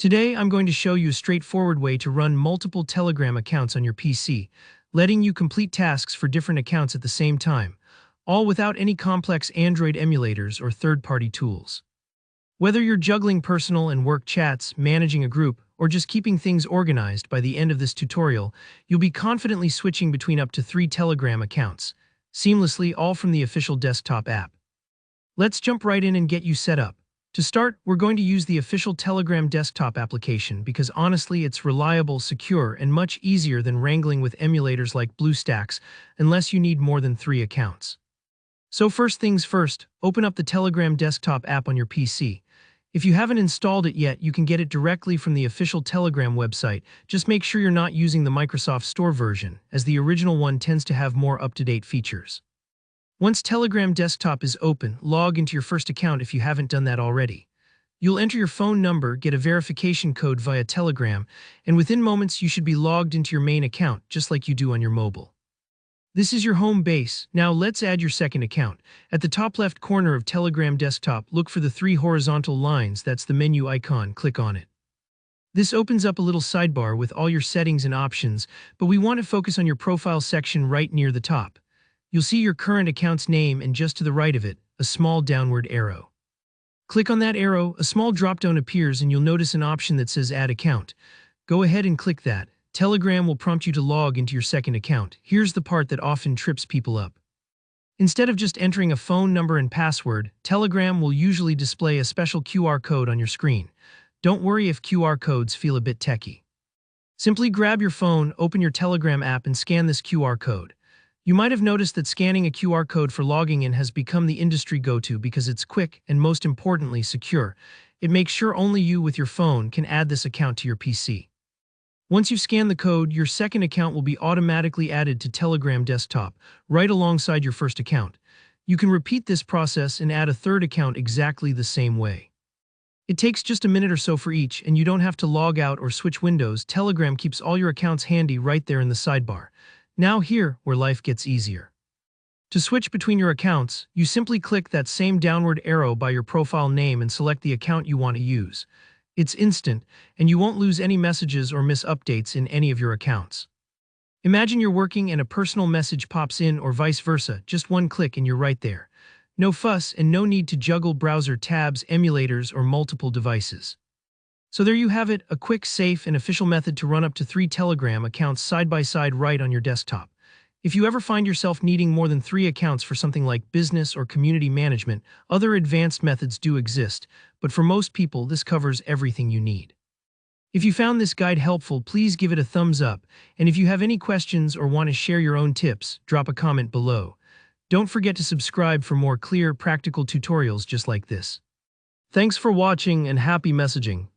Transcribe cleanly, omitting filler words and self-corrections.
Today, I'm going to show you a straightforward way to run multiple Telegram accounts on your PC, letting you complete tasks for different accounts at the same time, all without any complex Android emulators or third-party tools. Whether you're juggling personal and work chats, managing a group, or just keeping things organized, by the end of this tutorial, you'll be confidently switching between up to 3 Telegram accounts, seamlessly, all from the official desktop app. Let's jump right in and get you set up. To start, we're going to use the official Telegram desktop application because honestly it's reliable, secure, and much easier than wrangling with emulators like BlueStacks unless you need more than 3 accounts. So first things first, open up the Telegram desktop app on your PC. If you haven't installed it yet, you can get it directly from the official Telegram website. Just make sure you're not using the Microsoft Store version, as the original one tends to have more up-to-date features. Once Telegram desktop is open, log into your first account if you haven't done that already. You'll enter your phone number, get a verification code via Telegram, and within moments you should be logged into your main account, just like you do on your mobile. This is your home base. Now let's add your second account. At the top left corner of Telegram desktop, look for the 3 horizontal lines. That's the menu icon. Click on it. This opens up a little sidebar with all your settings and options, but we want to focus on your profile section right near the top. You'll see your current account's name and just to the right of it, a small downward arrow. Click on that arrow, a small drop-down appears and you'll notice an option that says Add Account. Go ahead and click that. Telegram will prompt you to log into your second account. Here's the part that often trips people up. Instead of just entering a phone number and password, Telegram will usually display a special QR code on your screen. Don't worry if QR codes feel a bit techy. Simply grab your phone, open your Telegram app and scan this QR code. You might have noticed that scanning a QR code for logging in has become the industry go-to because it's quick and, most importantly, secure. It makes sure only you with your phone can add this account to your PC. Once you scan the code, your second account will be automatically added to Telegram desktop, right alongside your first account. You can repeat this process and add a third account exactly the same way. It takes just a minute or so for each, and you don't have to log out or switch windows. Telegram keeps all your accounts handy right there in the sidebar. Now here, where life gets easier. To switch between your accounts, you simply click that same downward arrow by your profile name and select the account you want to use. It's instant, and you won't lose any messages or miss updates in any of your accounts. Imagine you're working and a personal message pops in or vice versa, just one click and you're right there. No fuss and no need to juggle browser tabs, emulators, or multiple devices. So there you have it, a quick, safe, and official method to run up to 3 Telegram accounts side by side right on your desktop. If you ever find yourself needing more than 3 accounts for something like business or community management, other advanced methods do exist, but for most people, this covers everything you need. If you found this guide helpful, please give it a thumbs up, and if you have any questions or want to share your own tips, drop a comment below. Don't forget to subscribe for more clear, practical tutorials just like this. Thanks for watching and happy messaging.